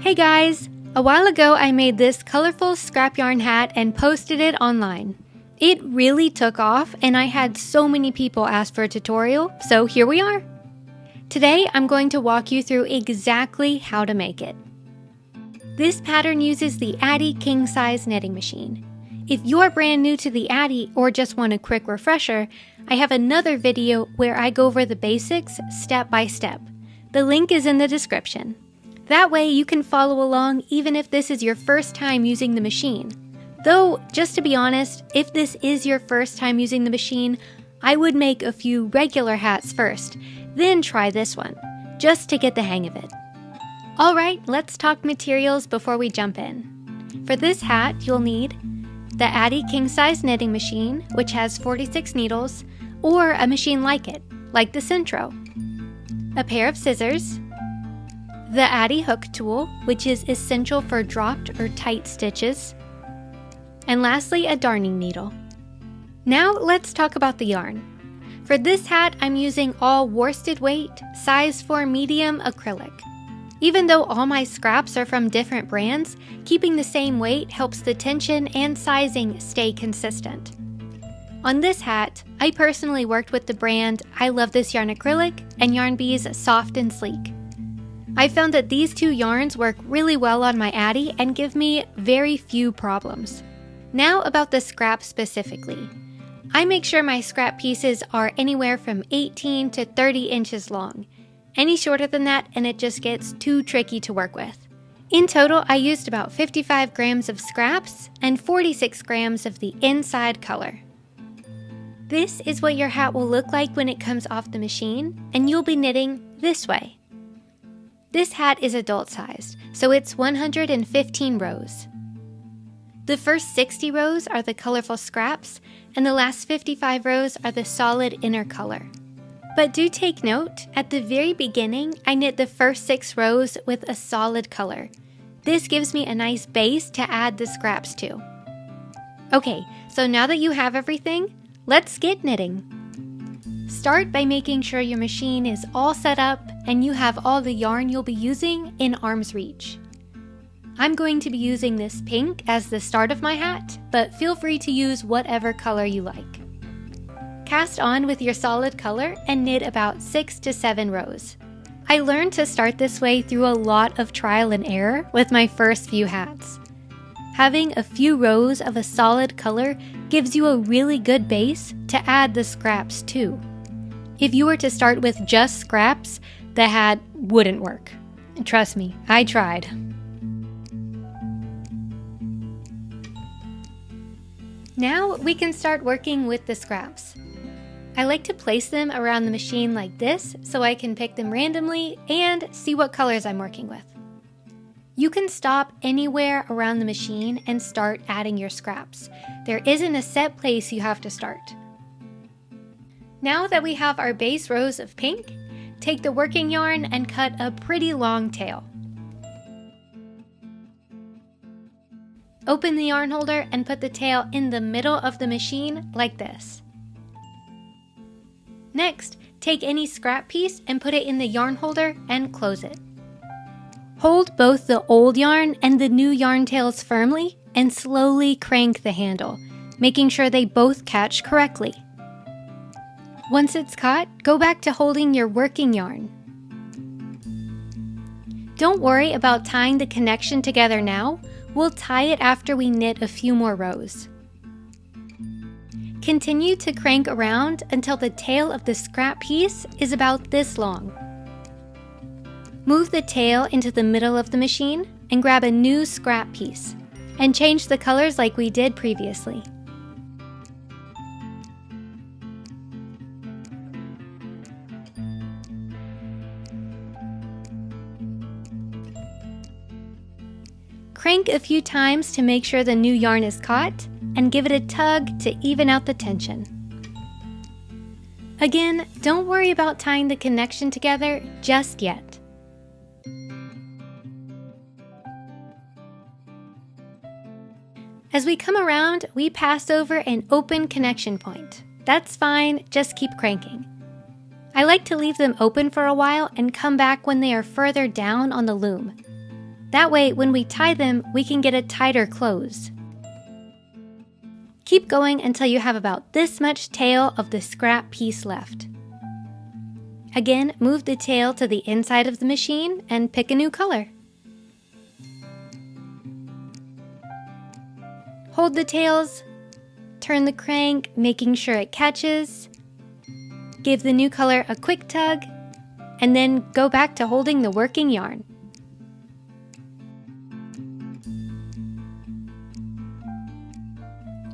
Hey guys! A while ago I made this colorful scrap yarn hat and posted it online. It really took off and I had so many people ask for a tutorial, so here we are. Today I'm going to walk you through exactly how to make it. This pattern uses the Addi king size knitting machine. If you're brand new to the Addi or just want a quick refresher, I have another video where I go over the basics step by step. The link is in the description. That way you can follow along even if this is your first time using the machine. Though, just to be honest, if this is your first time using the machine, I would make a few regular hats first, then try this one, just to get the hang of it. Alright, let's talk materials before we jump in. For this hat, you'll need the Addi king size knitting machine, which has 46 needles, or a machine like it, like the Centro. A pair of scissors, the Addi hook tool, which is essential for dropped or tight stitches, and lastly, a darning needle. Now let's talk about the yarn. For this hat, I'm using all worsted weight, size 4 medium acrylic. Even though all my scraps are from different brands, keeping the same weight helps the tension and sizing stay consistent. On this hat, I personally worked with the brand I Love This Yarn Acrylic and Yarn Bee's Soft and Sleek. I found that these two yarns work really well on my Addi and give me very few problems. Now about the scrap specifically. I make sure my scrap pieces are anywhere from 18 to 30 inches long. Any shorter than that and it just gets too tricky to work with. In total, I used about 55 grams of scraps and 46 grams of the inside color. This is what your hat will look like when it comes off the machine, and you'll be knitting this way. This hat is adult sized, so it's 115 rows. The first 60 rows are the colorful scraps, and the last 55 rows are the solid inner color. But do take note, at the very beginning, I knit the first 6 rows with a solid color. This gives me a nice base to add the scraps to. Okay, so now that you have everything, let's get knitting. Start by making sure your machine is all set up and you have all the yarn you'll be using in arm's reach. I'm going to be using this pink as the start of my hat, but feel free to use whatever color you like. Cast on with your solid color and knit about 6 to 7 rows. I learned to start this way through a lot of trial and error with my first few hats. Having a few rows of a solid color gives you a really good base to add the scraps to. If you were to start with just scraps, the hat wouldn't work. Trust me, I tried. Now we can start working with the scraps. I like to place them around the machine like this so I can pick them randomly and see what colors I'm working with. You can stop anywhere around the machine and start adding your scraps. There isn't a set place you have to start. Now that we have our base rows of pink, take the working yarn and cut a pretty long tail. Open the yarn holder and put the tail in the middle of the machine like this. Next, take any scrap piece and put it in the yarn holder and close it. Hold both the old yarn and the new yarn tails firmly and slowly crank the handle, making sure they both catch correctly. Once it's caught, go back to holding your working yarn. Don't worry about tying the connection together now. We'll tie it after we knit a few more rows. Continue to crank around until the tail of the scrap piece is about this long. Move the tail into the middle of the machine and grab a new scrap piece, and change the colors like we did previously. Crank a few times to make sure the new yarn is caught, and give it a tug to even out the tension. Again, don't worry about tying the connection together just yet. As we come around, we pass over an open connection point. That's fine, just keep cranking. I like to leave them open for a while and come back when they are further down on the loom. That way, when we tie them, we can get a tighter close. Keep going until you have about this much tail of the scrap piece left. Again, move the tail to the inside of the machine and pick a new color. Hold the tails, turn the crank, making sure it catches. Give the new color a quick tug, and then go back to holding the working yarn.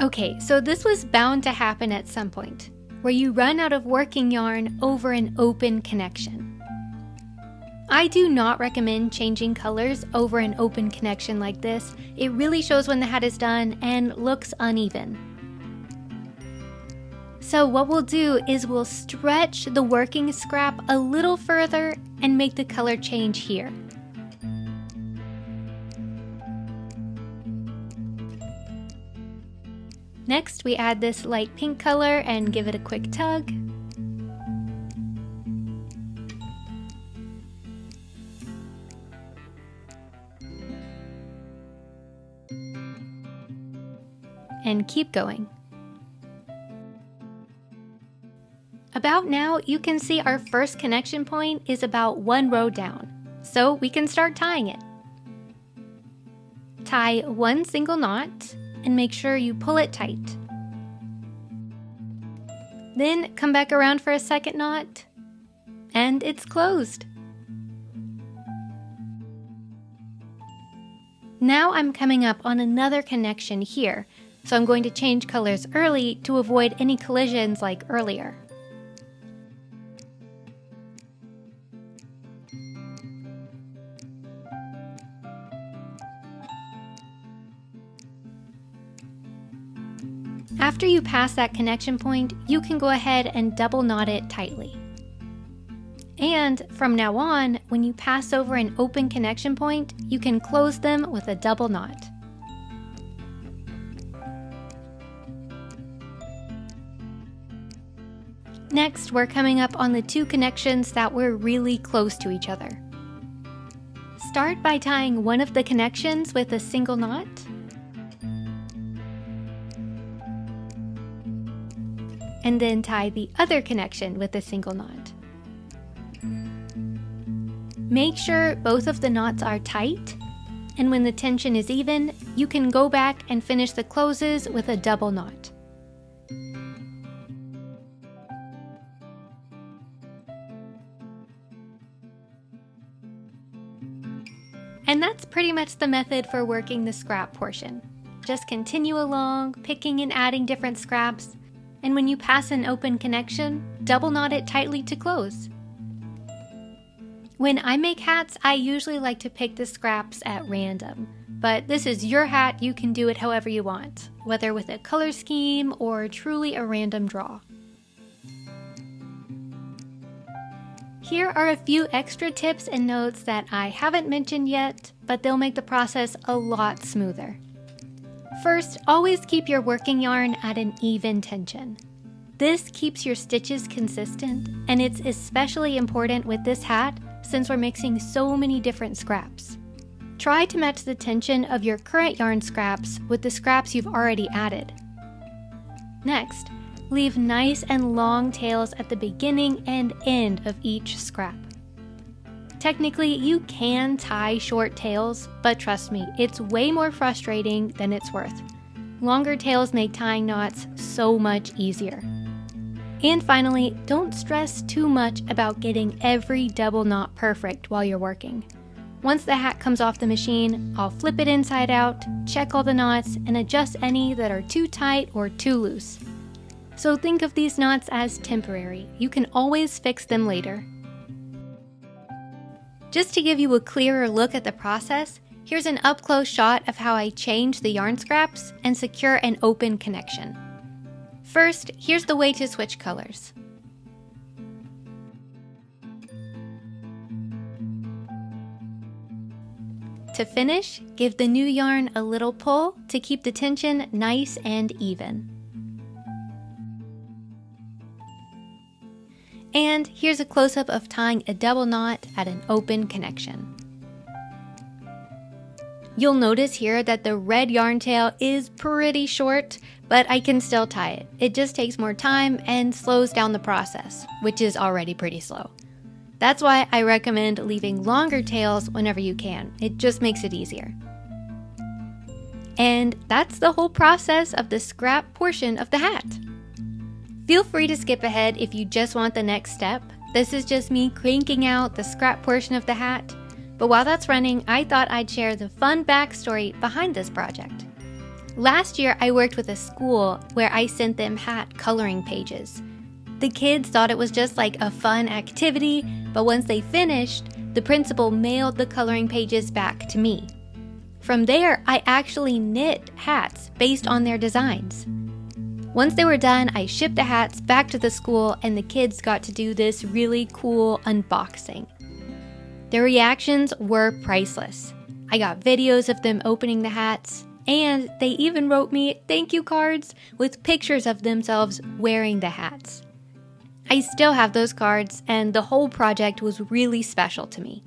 Okay, so this was bound to happen at some point, where you run out of working yarn over an open connection. I do not recommend changing colors over an open connection like this. It really shows when the hat is done and looks uneven. So what we'll do is we'll stretch the working scrap a little further and make the color change here. Next, we add this light pink color and give it a quick tug. And keep going. About now, you can see our first connection point is about 1 row down, so we can start tying it. Tie 1 single knot and make sure you pull it tight. Then come back around for a second knot, and it's closed. Now I'm coming up on another connection here, so I'm going to change colors early to avoid any collisions like earlier. After you pass that connection point, you can go ahead and double knot it tightly. And from now on, when you pass over an open connection point, you can close them with a double knot. Next, we're coming up on the 2 connections that were really close to each other. Start by tying one of the connections with a single knot. And then tie the other connection with a single knot. Make sure both of the knots are tight, and when the tension is even, you can go back and finish the closes with a double knot. And that's pretty much the method for working the scrap portion. Just continue along, picking and adding different scraps, and when you pass an open connection, double knot it tightly to close. When I make hats, I usually like to pick the scraps at random, but this is your hat, you can do it however you want, whether with a color scheme or truly a random draw. Here are a few extra tips and notes that I haven't mentioned yet, but they'll make the process a lot smoother. First, always keep your working yarn at an even tension. This keeps your stitches consistent, and it's especially important with this hat since we're mixing so many different scraps. Try to match the tension of your current yarn scraps with the scraps you've already added. Next, leave nice and long tails at the beginning and end of each scrap. Technically, you can tie short tails, but trust me, it's way more frustrating than it's worth. Longer tails make tying knots so much easier. And finally, don't stress too much about getting every double knot perfect while you're working. Once the hat comes off the machine, I'll flip it inside out, check all the knots, and adjust any that are too tight or too loose. So think of these knots as temporary. You can always fix them later. Just to give you a clearer look at the process, here's an up-close shot of how I change the yarn scraps and secure an open connection. First, here's the way to switch colors. To finish, give the new yarn a little pull to keep the tension nice and even. And here's a close-up of tying a double knot at an open connection. You'll notice here that the red yarn tail is pretty short, but I can still tie it. It just takes more time and slows down the process, which is already pretty slow. That's why I recommend leaving longer tails whenever you can. It just makes it easier. And that's the whole process of the scrap portion of the hat. Feel free to skip ahead if you just want the next step. This is just me cranking out the scrap portion of the hat. But while that's running, I thought I'd share the fun backstory behind this project. Last year, I worked with a school where I sent them hat coloring pages. The kids thought it was just like a fun activity, but once they finished, the principal mailed the coloring pages back to me. From there, I actually knit hats based on their designs. Once they were done, I shipped the hats back to the school and the kids got to do this really cool unboxing. Their reactions were priceless. I got videos of them opening the hats, and they even wrote me thank you cards with pictures of themselves wearing the hats. I still have those cards, and the whole project was really special to me.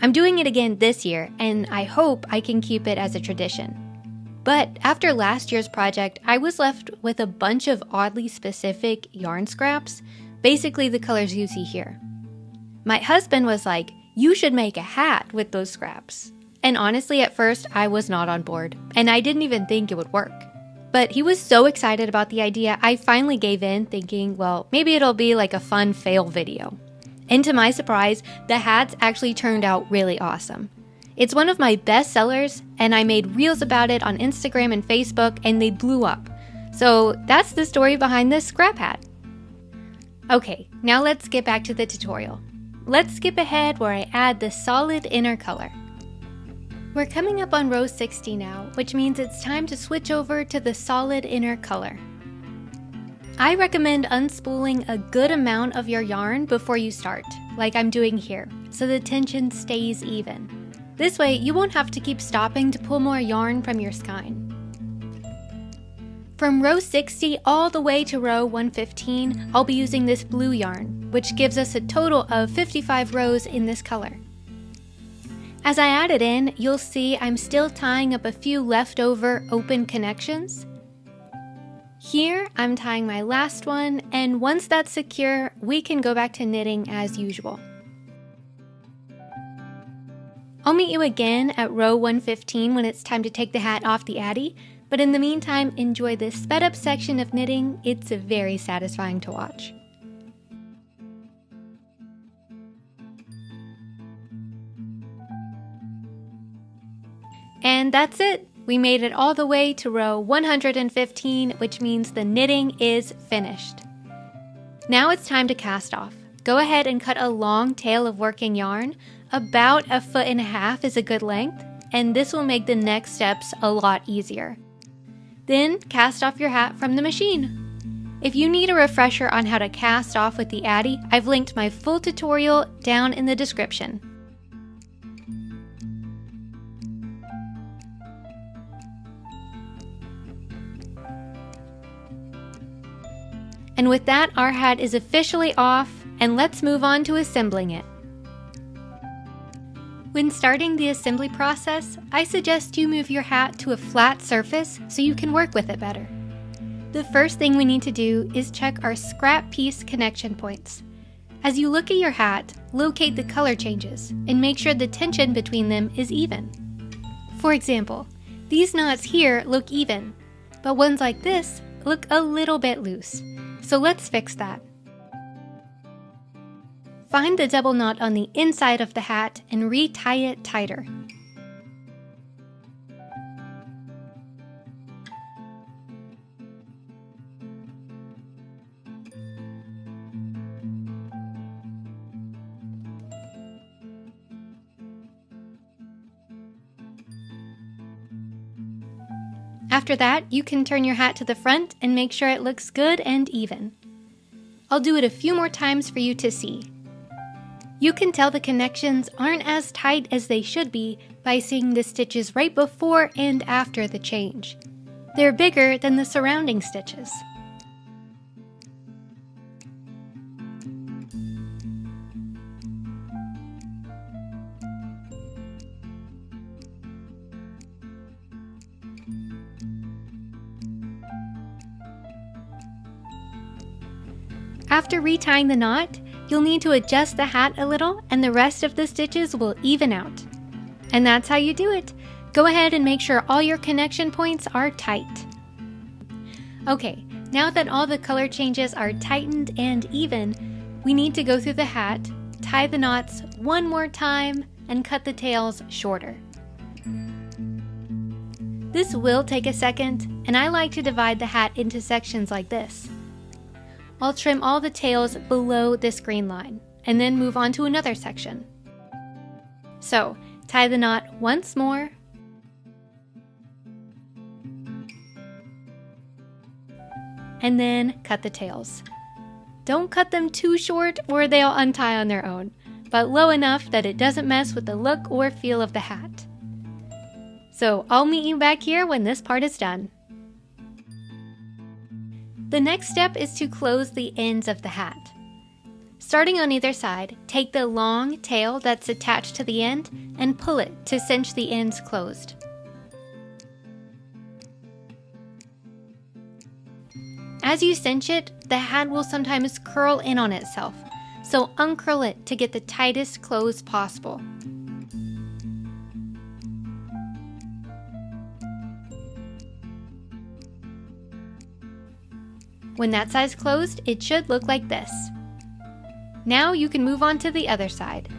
I'm doing it again this year, and I hope I can keep it as a tradition. But after last year's project, I was left with a bunch of oddly specific yarn scraps, basically the colors you see here. My husband was like, "You should make a hat with those scraps." And honestly, at first, I was not on board, and I didn't even think it would work. But he was so excited about the idea, I finally gave in, thinking, well, maybe it'll be like a fun fail video. And to my surprise, the hats actually turned out really awesome. It's one of my best sellers, and I made reels about it on Instagram and Facebook, and they blew up. So that's the story behind this scrap hat. Okay, now let's get back to the tutorial. Let's skip ahead where I add the solid inner color. We're coming up on row 60 now, which means it's time to switch over to the solid inner color. I recommend unspooling a good amount of your yarn before you start, like I'm doing here, so the tension stays even. This way, you won't have to keep stopping to pull more yarn from your skein. From row 60 all the way to row 115, I'll be using this blue yarn, which gives us a total of 55 rows in this color. As I add it in, you'll see I'm still tying up a few leftover open connections. Here, I'm tying my last one, and once that's secure, we can go back to knitting as usual. I'll meet you again at row 115 when it's time to take the hat off the Addi, but in the meantime, enjoy this sped up section of knitting. It's very satisfying to watch. And that's it! We made it all the way to row 115, which means the knitting is finished. Now it's time to cast off. Go ahead and cut a long tail of working yarn. About 1.5 feet is a good length, and this will make the next steps a lot easier. Then cast off your hat from the machine. If you need a refresher on how to cast off with the Addi, I've linked my full tutorial down in the description. And with that, our hat is officially off, and let's move on to assembling it. When starting the assembly process, I suggest you move your hat to a flat surface so you can work with it better. The first thing we need to do is check our scrap piece connection points. As you look at your hat, locate the color changes and make sure the tension between them is even. For example, these knots here look even, but ones like this look a little bit loose. So let's fix that. Find the double knot on the inside of the hat and retie it tighter. After that, you can turn your hat to the front and make sure it looks good and even. I'll do it a few more times for you to see. You can tell the connections aren't as tight as they should be by seeing the stitches right before and after the change. They're bigger than the surrounding stitches. After retying the knot, you'll need to adjust the hat a little and the rest of the stitches will even out. And that's how you do it. Go ahead and make sure all your connection points are tight. Okay, now that all the color changes are tightened and even, we need to go through the hat, tie the knots one more time, and cut the tails shorter. This will take a second, and I like to divide the hat into sections like this. I'll trim all the tails below this green line, and then move on to another section. So, tie the knot once more, and then cut the tails. Don't cut them too short or they'll untie on their own, but low enough that it doesn't mess with the look or feel of the hat. So I'll meet you back here when this part is done. The next step is to close the ends of the hat. Starting on either side, take the long tail that's attached to the end and pull it to cinch the ends closed. As you cinch it, the hat will sometimes curl in on itself, so uncurl it to get the tightest close possible. When that side's closed, it should look like this. Now you can move on to the other side.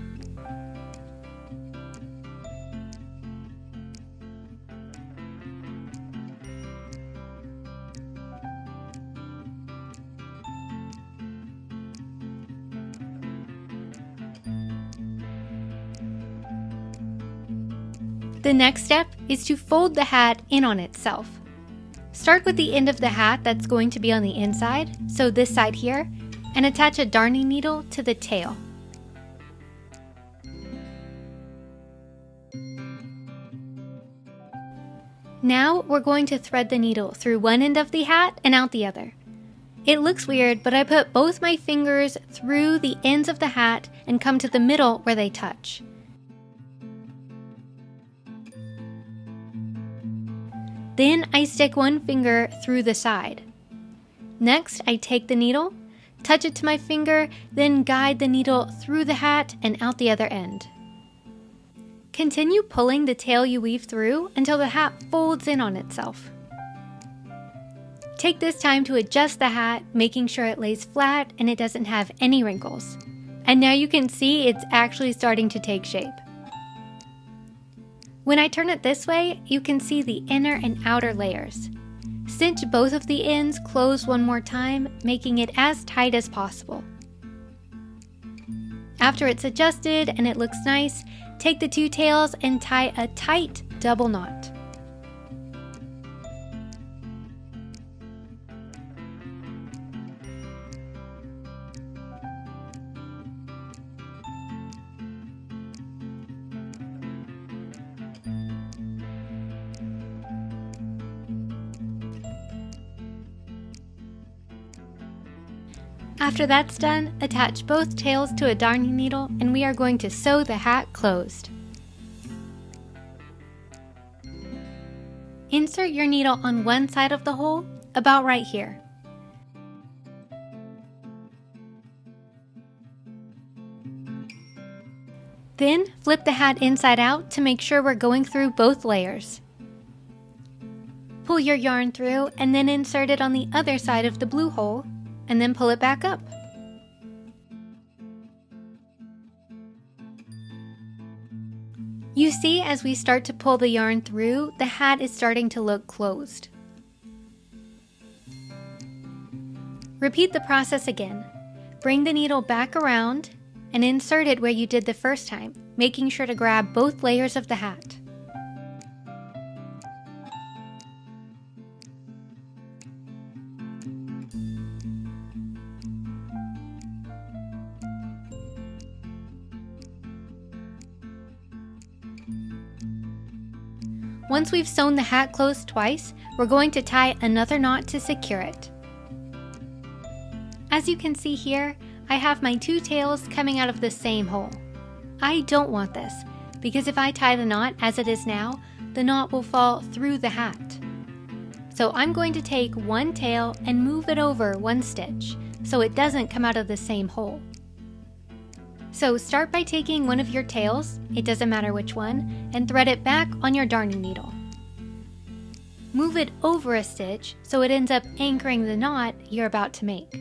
The next step is to fold the hat in on itself. Start with the end of the hat that's going to be on the inside, so this side here, and attach a darning needle to the tail. Now we're going to thread the needle through one end of the hat and out the other. It looks weird, but I put both my fingers through the ends of the hat and come to the middle where they touch. Then I stick one finger through the side. Next, I take the needle, touch it to my finger, then guide the needle through the hat and out the other end. Continue pulling the tail you weave through until the hat folds in on itself. Take this time to adjust the hat, making sure it lays flat and it doesn't have any wrinkles. And now you can see it's actually starting to take shape. When I turn it this way, you can see the inner and outer layers. Cinch both of the ends closed one more time, making it as tight as possible. After it's adjusted and it looks nice, take the two tails and tie a tight double knot. After that's done, attach both tails to a darning needle and we are going to sew the hat closed. Insert your needle on one side of the hole, about right here. Then flip the hat inside out to make sure we're going through both layers. Pull your yarn through and then insert it on the other side of the blue hole, and then pull it back up. You see, as we start to pull the yarn through, the hat is starting to look closed. Repeat the process again. Bring the needle back around and insert it where you did the first time, making sure to grab both layers of the hat. Once we've sewn the hat closed twice, we're going to tie another knot to secure it. As you can see here, I have my two tails coming out of the same hole. I don't want this, because if I tie the knot as it is now, the knot will fall through the hat. So I'm going to take one tail and move it over one stitch, so it doesn't come out of the same hole. So start by taking one of your tails, it doesn't matter which one, and thread it back on your darning needle. Move it over a stitch so it ends up anchoring the knot you're about to make.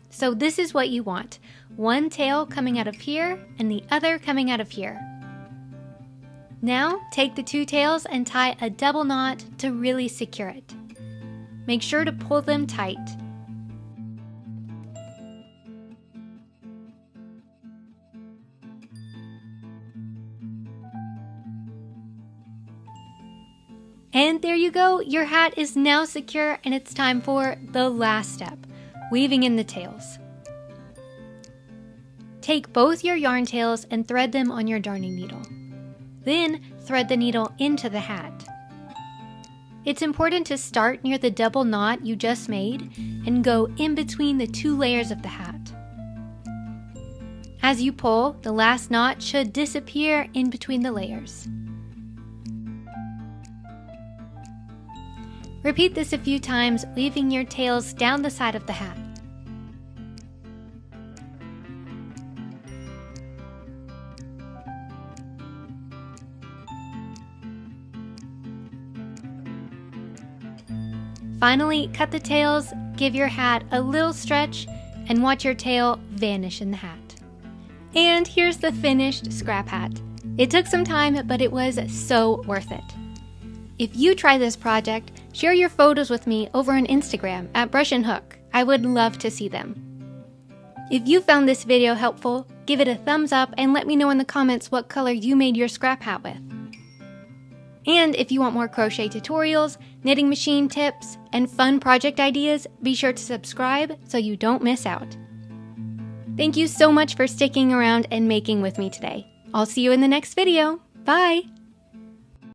So this is what you want, one tail coming out of here and the other coming out of here. Now take the two tails and tie a double knot to really secure it. Make sure to pull them tight. And there you go, your hat is now secure and it's time for the last step, weaving in the tails. Take both your yarn tails and thread them on your darning needle. Then thread the needle into the hat. It's important to start near the double knot you just made and go in between the two layers of the hat. As you pull, the last knot should disappear in between the layers. Repeat this a few times, weaving your tails down the side of the hat. Finally, cut the tails, give your hat a little stretch, and watch your tail vanish in the hat. And here's the finished scrap hat. It took some time, but it was so worth it. If you try this project, share your photos with me over on Instagram at BrushNHook. I would love to see them. If you found this video helpful, give it a thumbs up and let me know in the comments what color you made your scrap hat with. And if you want more crochet tutorials, knitting machine tips, and fun project ideas, be sure to subscribe so you don't miss out. Thank you so much for sticking around and making with me today. I'll see you in the next video. Bye!